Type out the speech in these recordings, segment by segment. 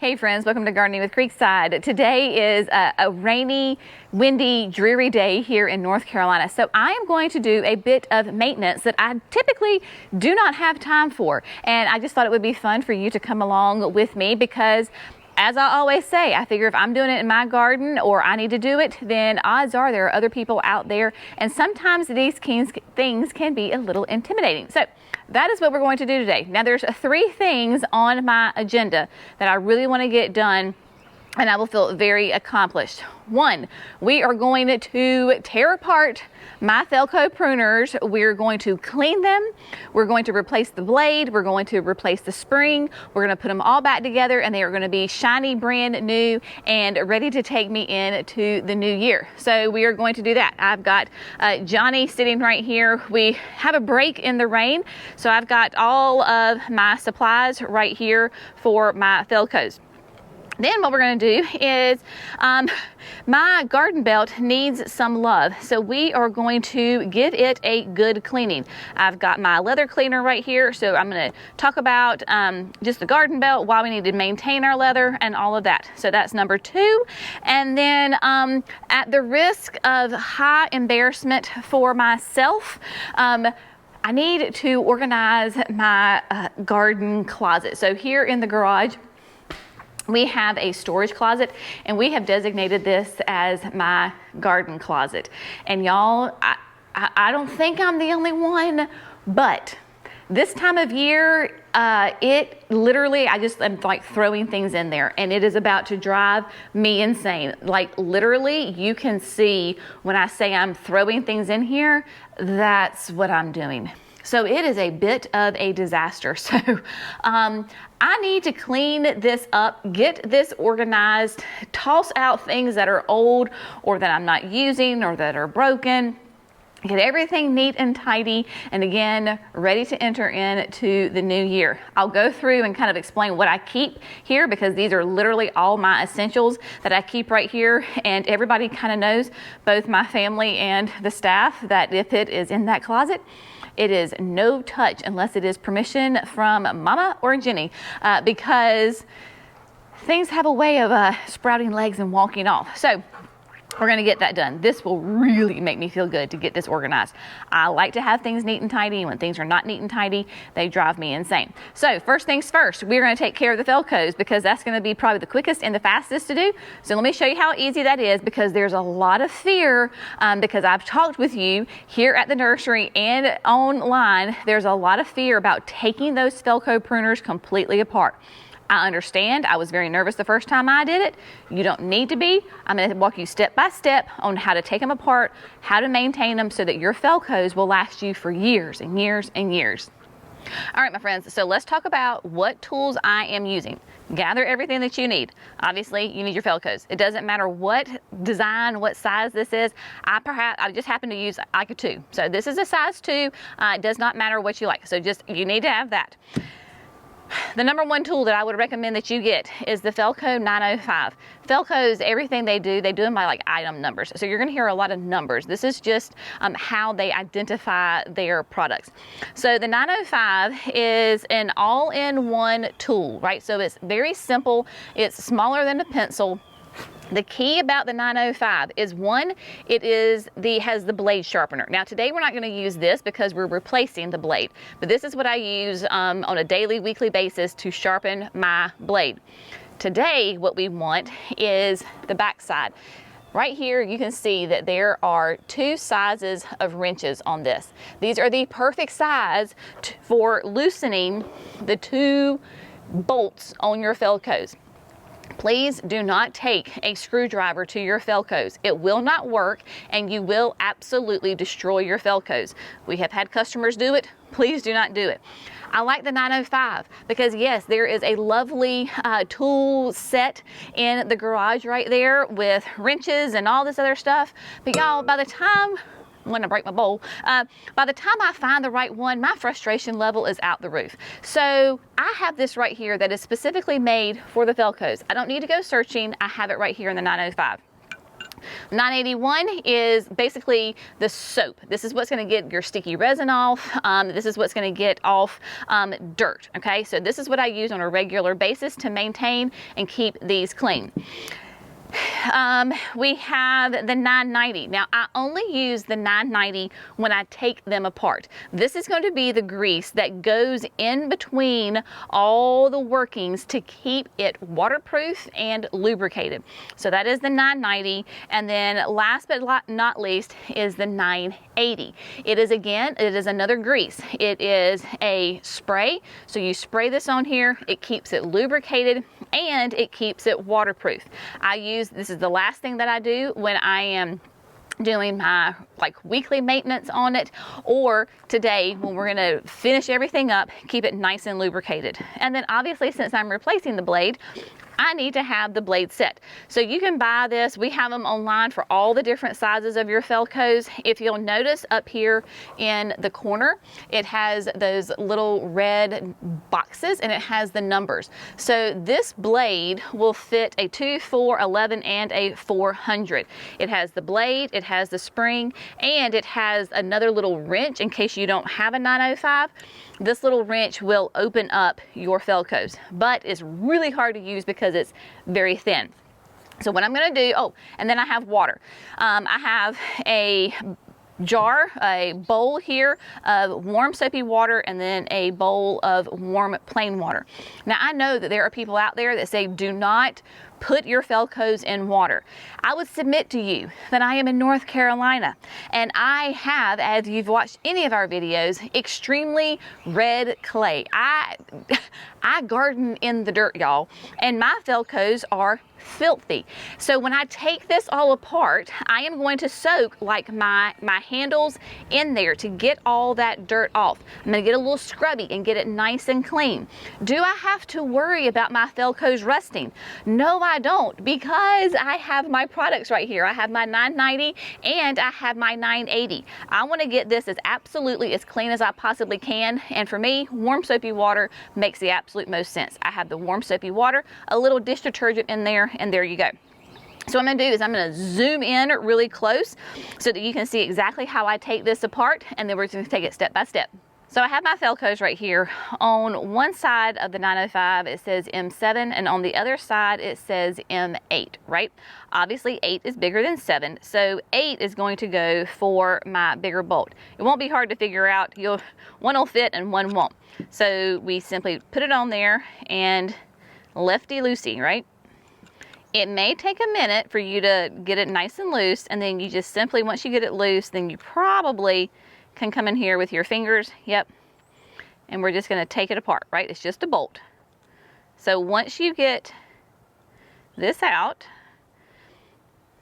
Hey friends, welcome to Gardening with Creekside. Today is a rainy, windy, dreary day here in North Carolina. So I am going to do a bit of maintenance that I typically do not have time for. And I just thought it would be fun for you to come along with me because, as I always say, I figure if I'm doing it in my garden or I need to do it, then odds are there are other people out there. And sometimes these things can be a little intimidating. So that is what we're going to do today. Now there's 3 things on my agenda that I really want to get done and I will feel very accomplished. 1, we are going to tear apart my Felco pruners. We're going to clean them. We're going to replace the blade. We're going to replace the spring. We're going to put them all back together and they are going to be shiny, brand new and ready to take me into the new year. So we are going to do that. I've got Johnny sitting right here. We have a break in the rain, so I've got all of my supplies right here for my Felcos. Then what we're going to do is my garden belt needs some love, so we are going to give it a good cleaning. I've got my leather cleaner right here, so I'm going to talk about just the garden belt, why we need to maintain our leather and all of that. So that's number 2. And then at the risk of high embarrassment for myself, I need to organize my garden closet. So here in the garage, we have a storage closet and we have designated this as my garden closet. And y'all, I don't think I'm the only one, but this time of year, it literally, I just am like throwing things in there and it is about to drive me insane. Like literally, you can see when I say I'm throwing things in here, that's what I'm doing. So it is a bit of a disaster. So I need to clean this up, get this organized, toss out things that are old or that I'm not using or that are broken. Get everything neat and tidy, and again, ready to enter into the new year. I'll go through and kind of explain what I keep here because these are literally all my essentials that I keep right here, and everybody kind of knows, both my family and the staff, that if it is in that closet, it is no touch unless it is permission from Mama or Jenny, because things have a way of sprouting legs and walking off. So we're going to get that done. This will really make me feel good to get this organized. I like to have things neat and tidy, and when things are not neat and tidy, they drive me insane. So first things first, we're going to take care of the Felcos because that's going to be probably the quickest and the fastest to do. So let me show you how easy that is, because there's a lot of fear because I've talked with you here at the nursery and online. There's a lot of fear about taking those Felco pruners completely apart. I understand. I was very nervous the first time I did it. You don't need to be. I'm going to walk you step by step on how to take them apart, how to maintain them so that your Felcos will last you for years and years and years. All right, my friends, so let's talk about what tools I am using. Gather everything that you need. Obviously, you need your Felcos. It doesn't matter what design, what size this is. I just happen to use like a 2. So this is a size 2. It does not matter what you like. So you need to have that. The number 1 tool that I would recommend that you get is the Felco 905. Felcos, everything they do them by like item numbers. So you're going to hear a lot of numbers. This is just how they identify their products. So the 905 is an all-in-one tool, right? So it's very simple. It's smaller than a pencil. The key about the 905 is 1, it has the blade sharpener. Now today we're not going to use this because we're replacing the blade, but this is what I use on a daily, weekly basis to sharpen my blade. Today what we want is the back side. Right here you can see that there are 2 sizes of wrenches on this. These are the perfect size for loosening the 2 bolts on your Felcos. Please do not take a screwdriver to your Felcos. It will not work and you will absolutely destroy your Felcos. We have had customers do it. Please do not do it. I like the 905 because yes, there is a lovely tool set in the garage right there with wrenches and all this other stuff. But y'all, by the time I'm gonna break my bowl. By the time I find the right one, my frustration level is out the roof. So I have this right here that is specifically made for the Felcos. I don't need to go searching. I have it right here in the 905. 981 is basically the soap. This is what's going to get your sticky resin off. This is what's going to get off dirt. Okay, so this is what I use on a regular basis to maintain and keep these clean. We have the 990. Now, I only use the 990 when I take them apart. This is going to be the grease that goes in between all the workings to keep it waterproof and lubricated. So that is the 990. And then last but not least is the 980. It is another grease. It is a spray. So you spray this on here, it keeps it lubricated and it keeps it waterproof. This is the last thing that I do when I am doing my weekly maintenance on it, or today when we're going to finish everything up, keep it nice and lubricated. And then obviously, since I'm replacing the blade, I need to have the blade set. So you can buy this. We have them online for all the different sizes of your Felcos. If you'll notice up here in the corner, it has those little red boxes and it has the numbers. So this blade will fit a 2, 4, 11, and a 400. It has the blade, it has the spring, and it has another little wrench in case you don't have a 905. This little wrench will open up your Felcos, but it's really hard to use because it's very thin. So what I'm going to do, and then I have water. I have a bowl here of warm soapy water and then a bowl of warm plain water. Now I know that there are people out there that say do not put your Felcos in water. I would submit to you that I am in North Carolina and I have, as you've watched any of our videos, extremely red clay. I garden in the dirt, y'all, and my Felcos are filthy. So when I take this all apart, I am going to soak my handles in there to get all that dirt off. I'm going to get a little scrubby and get it nice and clean. Do I have to worry about my Felcos rusting? No, I don't, because I have my products right here. I have my 990 and I have my 980. I want to get this absolutely as clean as I possibly can, and for me, warm soapy water makes the absolute most sense. I have the warm soapy water, a little dish detergent in there, and there you go. So what I'm going to do is I'm going to zoom in really close so that you can see exactly how I take this apart, and then we're going to take it step by step. So I have my Felcos right here. On one side of the 905 it says M7 and on the other side it says M8, right? Obviously 8 is bigger than 7, so 8 is going to go for my bigger bolt. It won't be hard to figure out. One will fit and one won't. So we simply put it on there and lefty-loosey, right? It may take a minute for you to get it nice and loose, and then you just simply, once you get it loose, then you probably can come in here with your fingers, yep, and we're just going to take it apart, right? It's just a bolt. So once you get this out,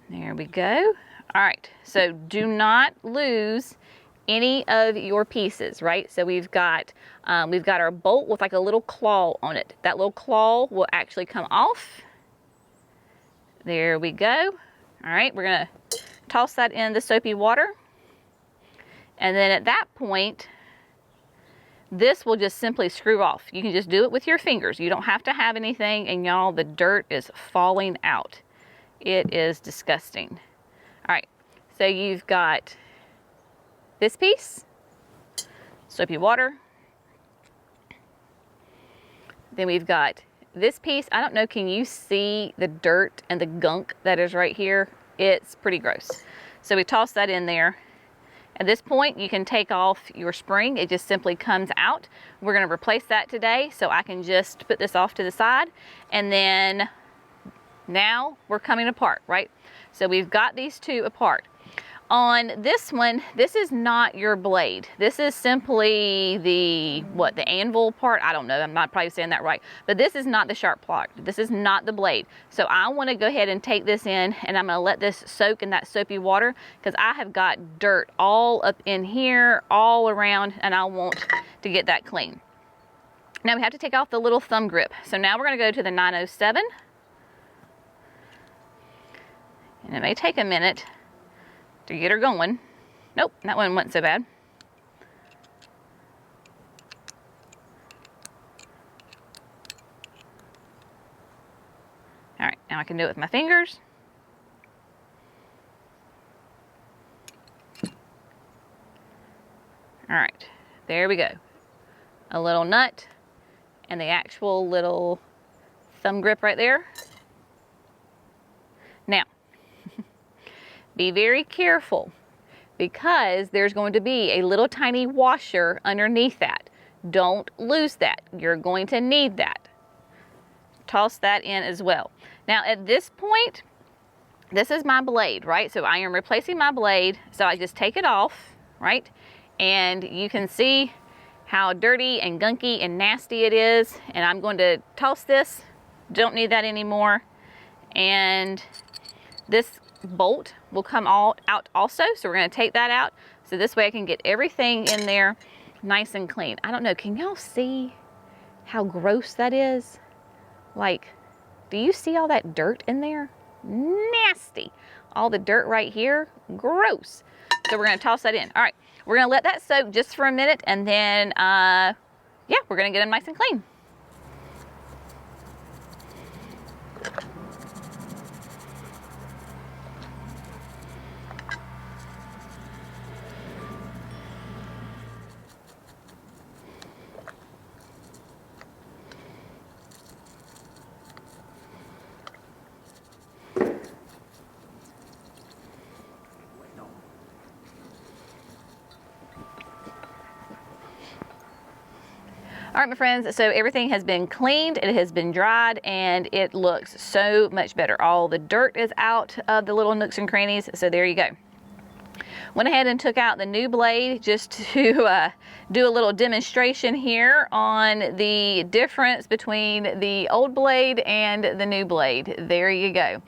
there we go. All right, so do not lose any of your pieces, right? So we've got our bolt with like a little claw on it. That little claw will actually come off. There we go. All right, we're gonna toss that in the soapy water. And then at that point, this will just simply screw off. You can just do it with your fingers. You don't have to have anything, and y'all, the dirt is falling out. It is disgusting. All right, so you've got this piece, soapy water. Then we've got this piece. I don't know, can you see the dirt and the gunk that is right here? It's pretty gross. So we toss that in there. At this point, you can take off your spring. It just simply comes out. We're going to replace that today, so I can just put this off to the side. And then now we're coming apart, right? So we've got these two apart. On this one, this is not your blade. This is simply the anvil part? I don't know, I'm not probably saying that right. But this is not the sharp part. This is not the blade. So I want to go ahead and take this in, and I'm going to let this soak in that soapy water, because I have got dirt all up in here, all around, and I want to get that clean. Now we have to take off the little thumb grip. So now we're going to go to the 907. And it may take a minute to get her going. Nope, that one wasn't so bad. All right, now I can do it with my fingers. All right, there we go. A little nut and the actual little thumb grip right there. Now, be very careful because there's going to be a little tiny washer underneath that. Don't lose that. You're going to need that. Toss that in as well. Now at this point, this is my blade, right? So I am replacing my blade. So I just take it off, right? And you can see how dirty and gunky and nasty it is. And I'm going to toss this. Don't need that anymore. And this bolt will come all out also. So we're going to take that out. So this way I can get everything in there nice and clean. I don't know, can y'all see how gross that is? Like, do you see all that dirt in there? Nasty. All the dirt right here, gross. So we're gonna toss that in. All right, we're gonna let that soak just for a minute and then, yeah, we're gonna get them nice and clean. All right, my friends, so everything has been cleaned, it has been dried, and it looks so much better. All the dirt is out of the little nooks and crannies, so there you go. Went ahead and took out the new blade just to do a little demonstration here on the difference between the old blade and the new blade. There you go.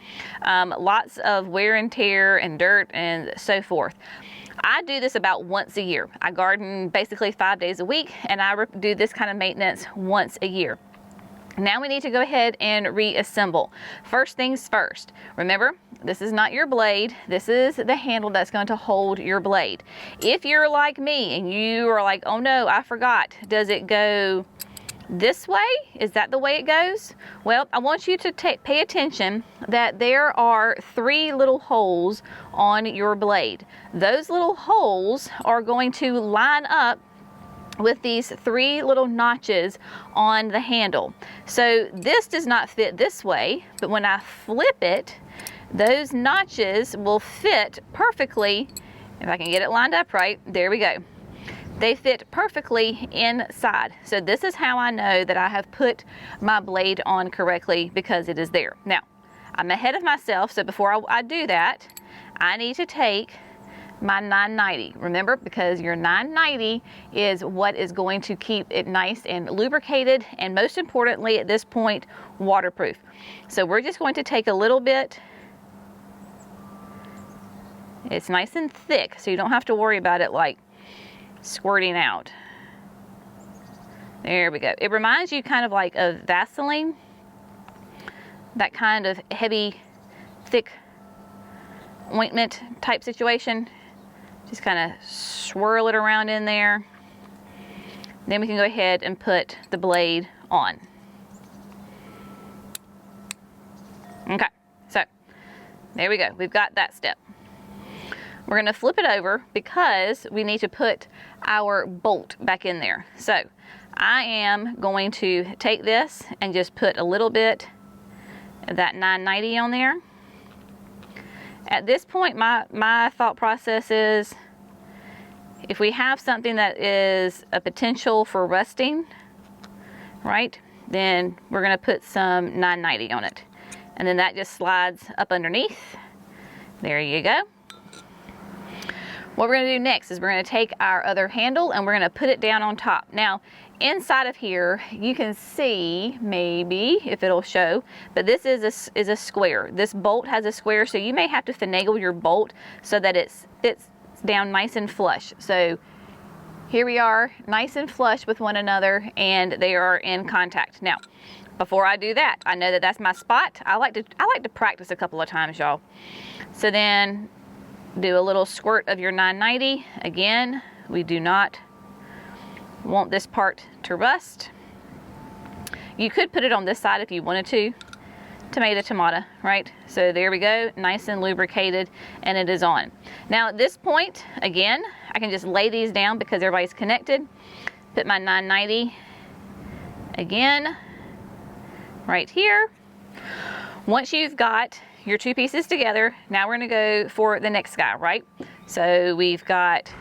Lots of wear and tear and dirt and so forth. I do this about once a year. I garden basically 5 days a week, and I do this kind of maintenance once a year. Now we need to go ahead and reassemble. First things first, remember, this is not your blade. This is the handle that's going to hold your blade. If you're like me and you are like, oh no, I forgot, does it go this way? Is that the way it goes? Well, I want you to pay attention that there are 3 little holes on your blade. Those little holes are going to line up with these 3 little notches on the handle. So this does not fit this way, but when I flip it, those notches will fit perfectly. If I can get it lined up right, there we go. They fit perfectly inside. So this is how I know that I have put my blade on correctly, because it is there. Now, I'm ahead of myself, so before I do that, I need to take my 990. Remember, because your 990 is what is going to keep it nice and lubricated, and most importantly at this point, waterproof. So we're just going to take a little bit. It's nice and thick, so you don't have to worry about it like squirting out. There we go. It reminds you kind of like of Vaseline, that kind of heavy, thick ointment type situation. Just kind of swirl it around in there. Then we can go ahead and put the blade on. Okay, so there we go. We've got that step. We're going to flip it over because we need to put our bolt back in there. So I am going to take this and just put a little bit of that 990 on there. At this point, my thought process is, if we have something that is a potential for rusting, right, then we're going to put some 990 on it. And then that just slides up underneath. There you go. What we're going to do next is we're going to take our other handle and we're going to put it down on top. Now, inside of here, you can see, maybe, if it'll show, but this is a square. This bolt has a square, so you may have to finagle your bolt so that it fits down nice and flush. So here we are, nice and flush with one another, and they are in contact. Now, before I do that, I know that that's my spot. I like to practice a couple of times, y'all. So then do a little squirt of your 990. Again, we do not want this part to rust. You could put it on this side if you wanted to. tomato, right? So there we go, nice and lubricated, and it is on. Now at this point, again, I can just lay these down because everybody's connected. Put my 990 again, right here. Once you've got your two pieces together, now we're gonna go for the next guy, right? So we've got,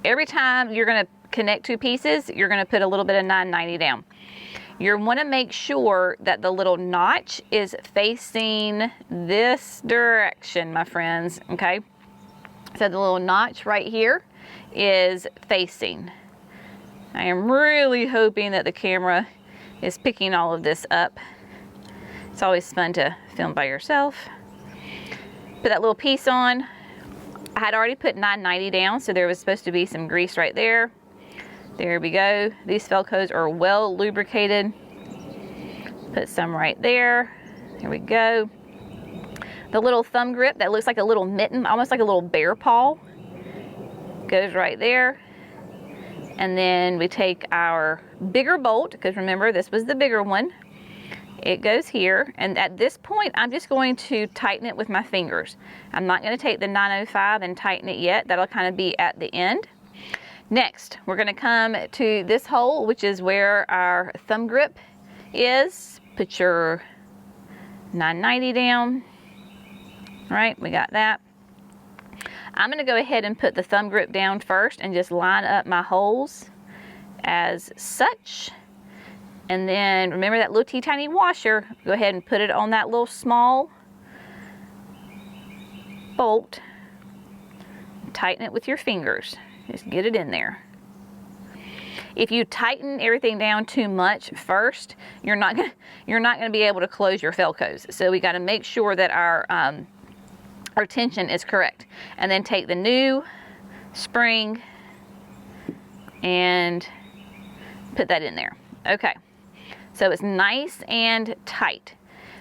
every time you're gonna connect two pieces, you're gonna put a little bit of 990 down. You wanna make sure that the little notch is facing this direction, my friends, okay? So the little notch right here is facing. I am really hoping that the camera is picking all of this up. It's always fun to film by yourself. Put that little piece on. I had already put 990 down, so there was supposed to be some grease right there. There we go. These Felcos are well lubricated. Put some right there. There we go. The little thumb grip that looks like a little mitten, almost like a little bear paw, goes right there. And then we take our bigger bolt, because remember this was the bigger one. It goes here, and at this point I'm just going to tighten it with my fingers. I'm not going to take the 905 and tighten it yet. That'll kind of be at the end. Next, we're going to come to this hole, which is where our thumb grip is. Put your 990 down. All right, we got that. I'm going to go ahead and put the thumb grip down first and just line up my holes as such. And then remember that little teeny washer, go ahead and put it on that little small bolt. Tighten it with your fingers. Just get it in there. If you tighten everything down too much first, you're not gonna be able to close your Felcos. So we got to make sure that our tension is correct. And then take the new spring and put that in there. Okay. So it's nice and tight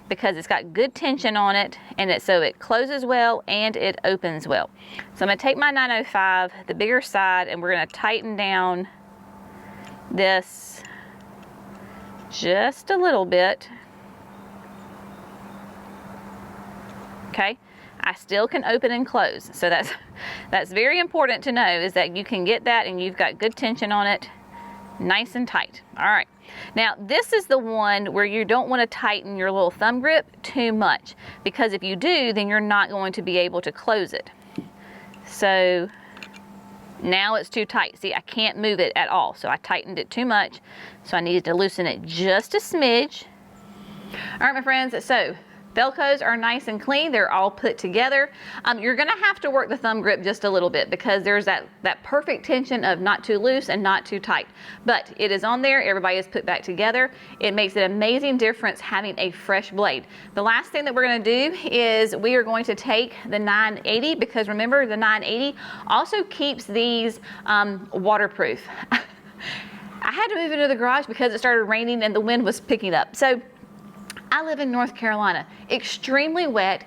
because it's got good tension on it, and so it closes well and it opens well. So I'm going to take my 905, the bigger side, and we're going to tighten down this just a little bit. Okay, I still can open and close. So that's very important to know, is that you can get that and you've got good tension on it, nice and tight. All right. Now this is the one where you don't want to tighten your little thumb grip too much, because if you do, then you're not going to be able to close it. So now it's too tight. See, I can't move it at all. So I tightened it too much. So I needed to loosen it just a smidge. All right, my friends, so Felcos are nice and clean. They're all put together. You're gonna have to work the thumb grip just a little bit because there's that perfect tension of not too loose and not too tight. But it is on there, everybody is put back together. It makes an amazing difference having a fresh blade. The last thing that we're gonna do is we are going to take the 980, because remember the 980 also keeps these waterproof. I had to move into the garage because it started raining and the wind was picking up. So I live in North Carolina, extremely wet.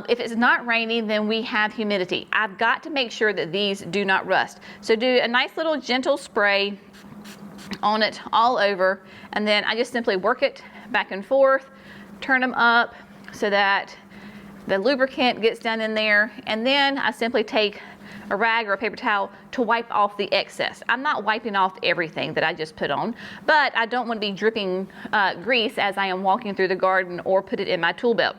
If it's not raining, then we have humidity. I've got to make sure that these do not rust. So do a nice little gentle spray on it all over, and then I just simply work it back and forth, turn them up so that the lubricant gets down in there, and then I simply take a rag or a paper towel to wipe off the excess. I'm not wiping off everything that I just put on, but I don't want to be dripping grease as I am walking through the garden or put it in my tool belt.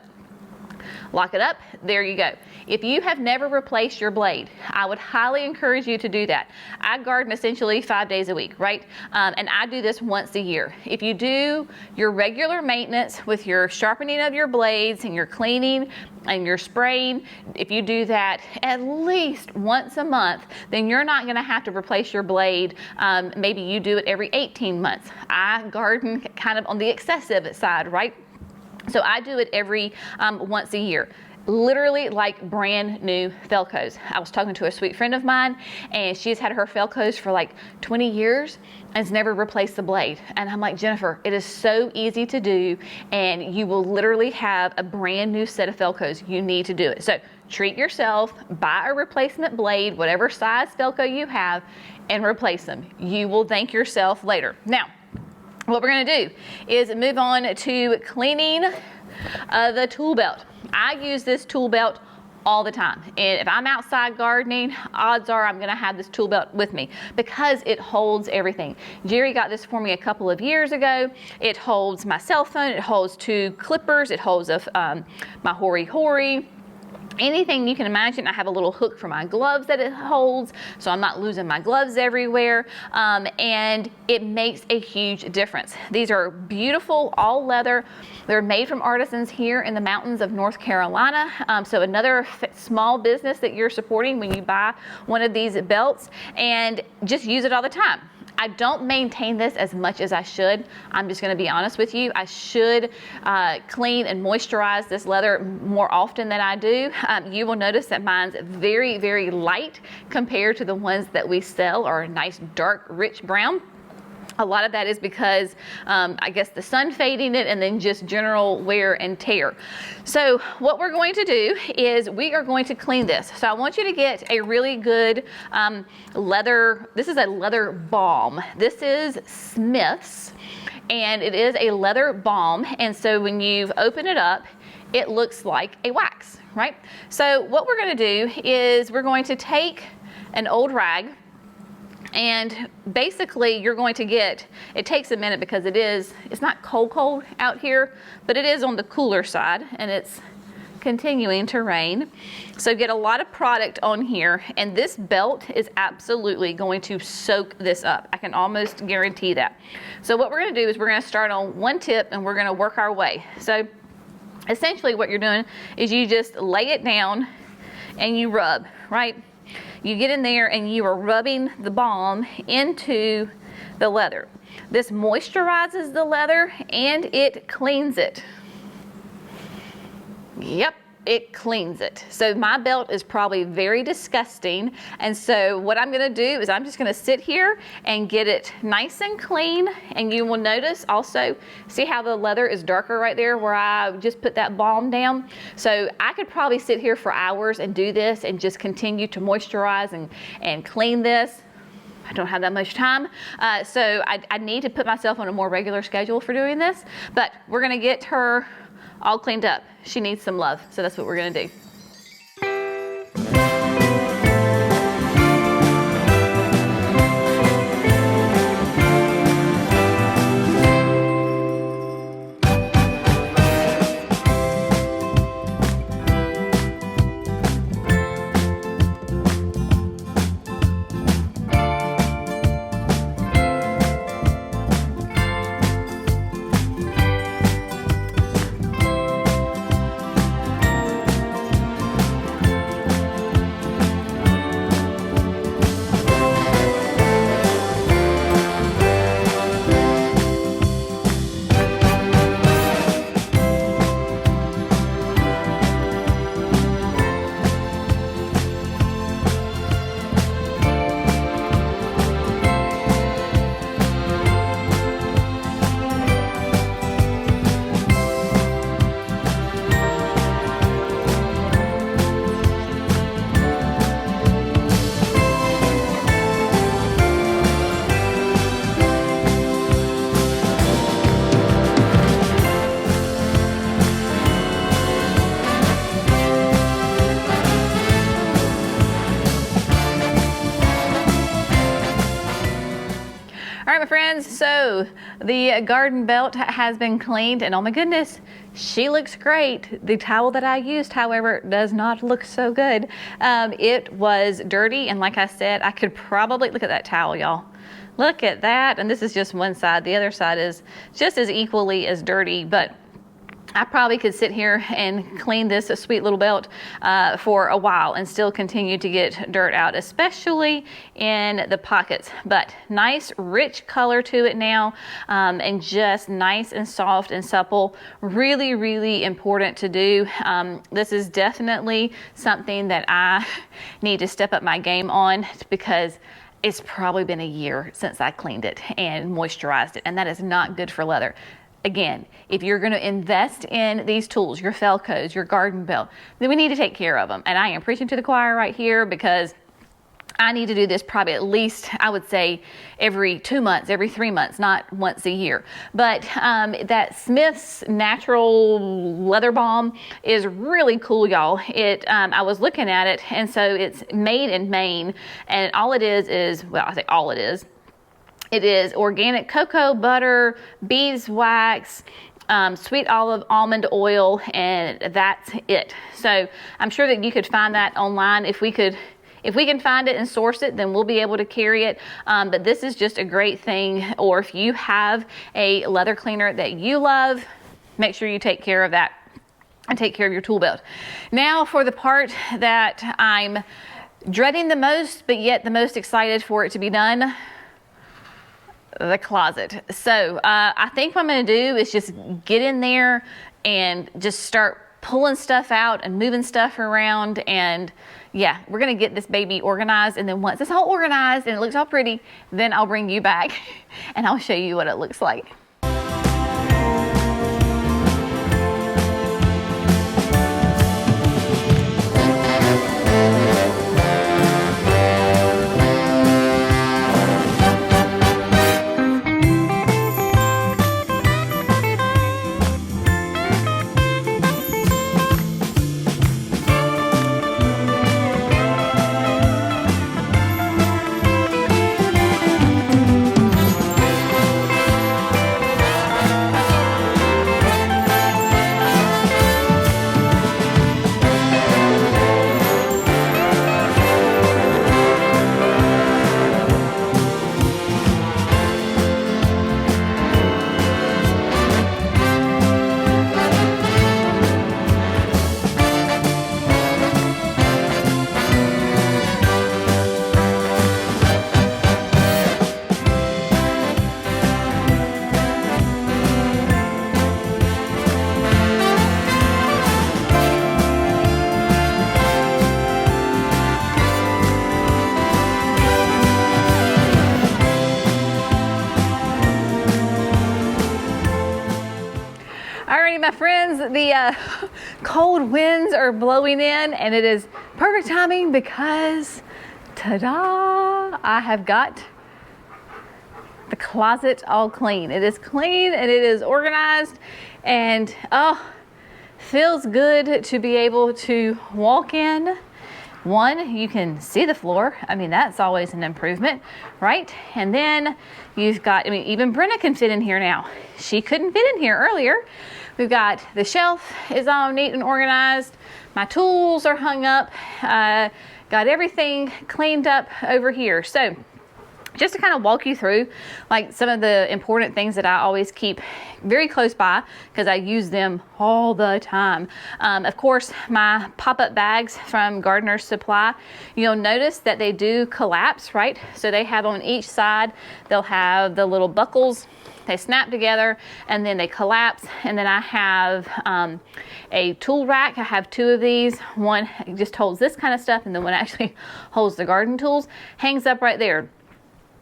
Lock it up, there you go. If you have never replaced your blade, I would highly encourage you to do that. I garden essentially 5 days a week, right? And I do this once a year. If you do your regular maintenance with your sharpening of your blades and your cleaning and your spraying, if you do that at least once a month, then you're not gonna have to replace your blade. Maybe you do it every 18 months. I garden kind of on the excessive side, right? So I do it every once a year. Literally like brand new Felcos. I was talking to a sweet friend of mine, and she's had her Felcos for like 20 years and has never replaced the blade. And I'm like, Jennifer, it is so easy to do, and you will literally have a brand new set of Felcos. You need to do it. So treat yourself, buy a replacement blade, whatever size Felco you have, and replace them. You will thank yourself later. Now, what we're gonna do is move on to cleaning The tool belt. I use this tool belt all the time. And if I'm outside gardening, odds are I'm gonna have this tool belt with me because it holds everything. Jerry got this for me a couple of years ago. It holds my cell phone, it holds 2 clippers, it holds my hori-hori. Anything you can imagine. I have a little hook for my gloves that it holds, so I'm not losing my gloves everywhere, and it makes a huge difference. These are beautiful, all leather. They're made from artisans here in the mountains of North Carolina, so another small business that you're supporting when you buy one of these belts, and just use it all the time. I don't maintain this as much as I should. I'm just gonna be honest with you. I should clean and moisturize this leather more often than I do. You will notice that mine's very, very light compared to the ones that we sell are a nice dark, rich brown. A lot of that is because I guess the sun fading it and then just general wear and tear. So what we're going to do is we are going to clean this. So I want you to get a really good leather, this is a leather balm. This is Smith's and it is a leather balm. And so when you open it up, it looks like a wax, right? So what we're gonna do is we're going to take an old rag, and basically you're going to get, it takes a minute because it's not cold out here, but it is on the cooler side and it's continuing to rain. So get a lot of product on here, and this belt is absolutely going to soak this up. I can almost guarantee that. So what we're gonna do is we're gonna start on one tip and we're gonna work our way. So essentially what you're doing is you just lay it down and you rub, right? You get in there and you are rubbing the balm into the leather. This moisturizes the leather and it cleans it. Yep, it cleans it. So my belt is probably very disgusting. And so what I'm gonna do is I'm just gonna sit here and get it nice and clean. And you will notice also, see how the leather is darker right there where I just put that balm down? So I could probably sit here for hours and do this and just continue to moisturize and clean this. I don't have that much time. So I need to put myself on a more regular schedule for doing this, but we're gonna get her all cleaned up. She needs some love, so that's what we're gonna do. All right, my friends, so the garden belt has been cleaned, and oh my goodness, she looks great. The towel that I used, however, does not look so good. It was dirty, and like I said, I could probably, look at that towel, y'all. Look at that, and this is just one side. The other side is just as equally as dirty, but I probably could sit here and clean this sweet little belt for a while and still continue to get dirt out, especially in the pockets. But nice, rich color to it now, and just nice and soft and supple. Really, really important to do. This is definitely something that I need to step up my game on because it's probably been a year since I cleaned it and moisturized it, and that is not good for leather. Again, if you're going to invest in these tools, your Felcos, your garden belt, then we need to take care of them. And I am preaching to the choir right here because I need to do this probably at least, I would say, every 2 months, every 3 months, not once a year. But that Smith's Natural Leather Balm is really cool, y'all. I was looking at it, and so it's made in Maine, and all it is, well, I say all it is organic cocoa butter, beeswax, sweet olive almond oil, and that's it. So I'm sure that you could find that online. If we can find it and source it, then we'll be able to carry it. But this is just a great thing. Or if you have a leather cleaner that you love, make sure you take care of that and take care of your tool belt. Now for the part that I'm dreading the most, but yet the most excited for it to be done, the closet. So I think what I'm going to do is just get in there and just start pulling stuff out and moving stuff around, and yeah, we're gonna get this baby organized, and then once it's all organized and it looks all pretty, then I'll bring you back and I'll show you what it looks like. My friends, the cold winds are blowing in, and it is perfect timing because, ta-da, I have got the closet all clean. It is clean and it is organized, and oh, feels good to be able to walk in. One, you can see the floor. I mean, that's always an improvement, right? And then you've got, I mean, even Brenna can fit in here now. She couldn't fit in here earlier. We've got the shelf is all neat and organized. My tools are hung up. Got everything cleaned up over here. So just to kind of walk you through like some of the important things that I always keep very close by because I use them all the time. Of course, my pop-up bags from Gardener's Supply, you'll notice that they do collapse, right? So they have on each side, they'll have the little buckles. They snap together and then they collapse. And then I have a tool rack. I have two of these. One just holds this kind of stuff, and then one actually holds the garden tools. Hangs up right there.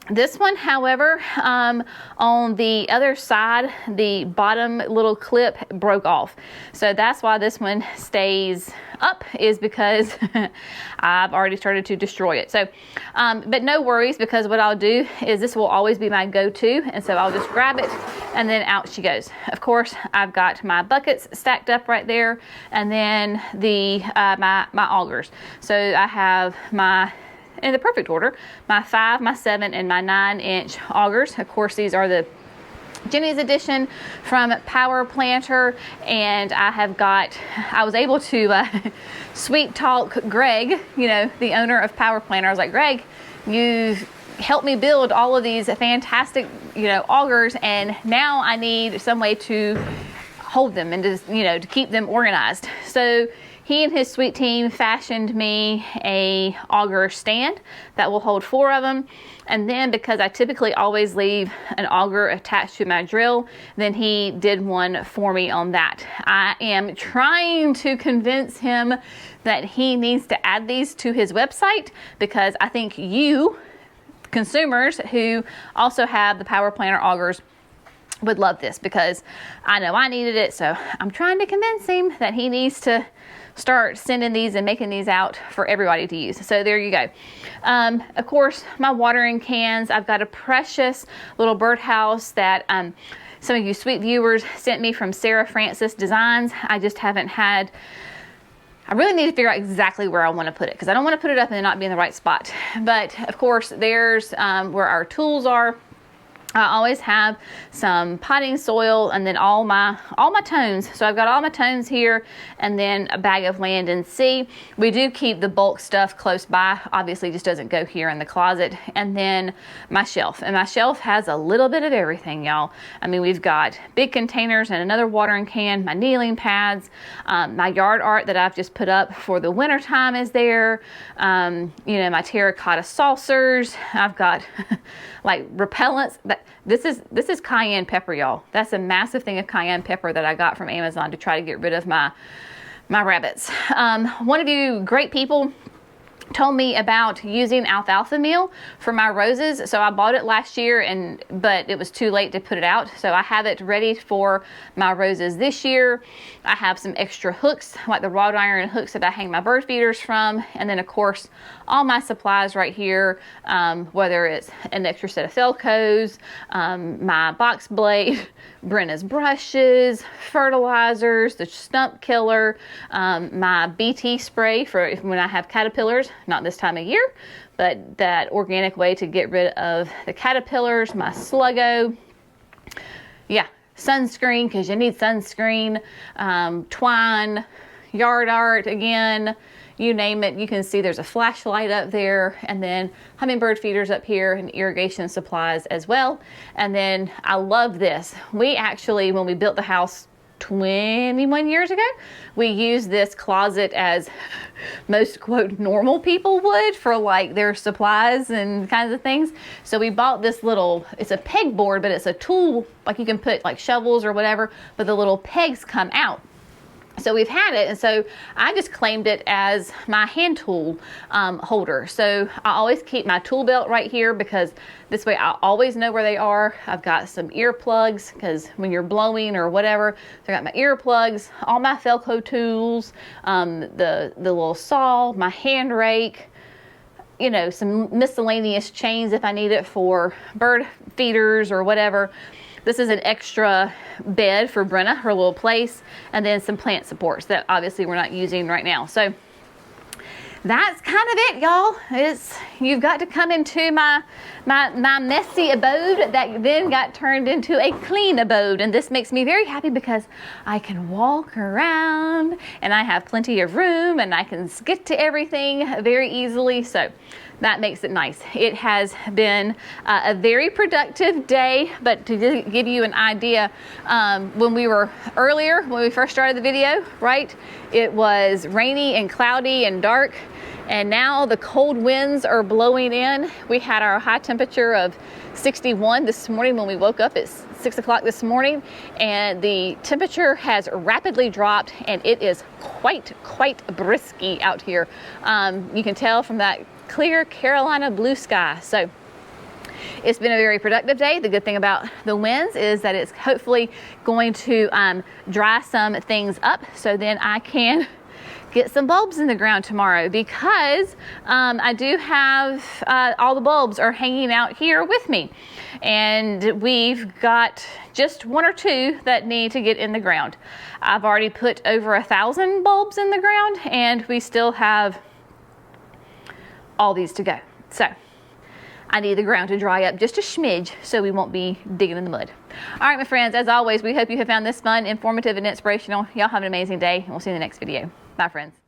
This one, however, on the other side, the bottom little clip broke off. So that's why this one stays up, is because I've already started to destroy it. So, but no worries, because what I'll do is this will always be my go-to. And so I'll just grab it and then out she goes. Of course, I've got my buckets stacked up right there, and then the my augers. So I have my, in the perfect order, my 5, my 7, and my 9-inch augers. Of course, these are the Jenny's Edition from Power Planter, and I was able to sweet talk Greg, you know, the owner of Power Planter. I was like, Greg, you helped me build all of these fantastic, you know, augers, and now I need some way to hold them and to, you know, to keep them organized. So he and his sweet team fashioned me a auger stand that will hold 4 of them. And then, because I typically always leave an auger attached to my drill, then he did one for me on that. I am trying to convince him that he needs to add these to his website, because I think you, consumers who also have the Power Planter augers, would love this, because I know I needed it. So I'm trying to convince him that he needs to start sending these and making these out for everybody to use. So there you go. Of course, my watering cans. I've got a precious little birdhouse that some of you sweet viewers sent me from Sarah Francis Designs. I just haven't had, I really need to figure out exactly where I want to put it, because I don't want to put it up and not be in the right spot. But of course, there's where our tools are. I always have some potting soil, and then all my tones. So I've got all my tones here, and then a bag of land and sea. We do keep the bulk stuff close by. Obviously, just doesn't go here in the closet. And then my shelf, and my shelf has a little bit of everything, y'all. I mean, we've got big containers and another watering can, my kneeling pads, my yard art that I've just put up for the winter time is there. You know, my terracotta saucers. I've got like repellents. This is cayenne pepper, y'all. That's a massive thing of cayenne pepper that I got from Amazon to try to get rid of my rabbits. One of you great people told me about using alfalfa meal for my roses. So I bought it last year, but it was too late to put it out. So I have it ready for my roses this year. I have some extra hooks, like the wrought iron hooks that I hang my bird feeders from. And then of course, all my supplies right here, whether it's an extra set of Felcos, my box blade, Brenna's brushes, fertilizers, the stump killer, my BT spray for when I have caterpillars, not this time of year, but that organic way to get rid of the caterpillars, my Sluggo, yeah, sunscreen, because you need sunscreen, twine, yard art again, you name it. You can see there's a flashlight up there, and then hummingbird feeders up here, and irrigation supplies as well. And then I love this. We actually, when we built the house 21 years ago, we used this closet as most quote normal people would for like their supplies and kinds of things. So we bought this little, it's a pegboard, but it's a tool, like you can put like shovels or whatever, but the little pegs come out. So we've had it, and so I just claimed it as my hand tool holder. So I always keep my tool belt right here, because this way I always know where they are. I've got some earplugs, because when you're blowing or whatever, so I got my earplugs, all my Felco tools, the little saw, my hand rake, you know, some miscellaneous chains if I need it for bird feeders or whatever. This is an extra bed for Brenna, her little place, and then some plant supports that obviously we're not using right now. So that's kind of it, y'all. You've got to come into my messy abode that then got turned into a clean abode, and this makes me very happy because I can walk around and I have plenty of room and I can get to everything very easily. So that makes it nice. It has been a very productive day, but to give you an idea, when we first started the video, right, it was rainy and cloudy and dark, and now the cold winds are blowing in. We had our high temperature of 61 this morning when we woke up at 6 o'clock this morning, and the temperature has rapidly dropped, and it is quite brisky out here. You can tell from that clear Carolina blue sky. So it's been a very productive day. The good thing about the winds is that it's hopefully going to dry some things up, so then I can get some bulbs in the ground tomorrow, because I do have all the bulbs are hanging out here with me, and we've got just one or two that need to get in the ground. I've already put over 1,000 bulbs in the ground, and we still have all these to go. So I need the ground to dry up just a smidge so we won't be digging in the mud. All right, my friends, as always, we hope you have found this fun, informative, and inspirational. Y'all have an amazing day, and we'll see you in the next video. Bye, friends.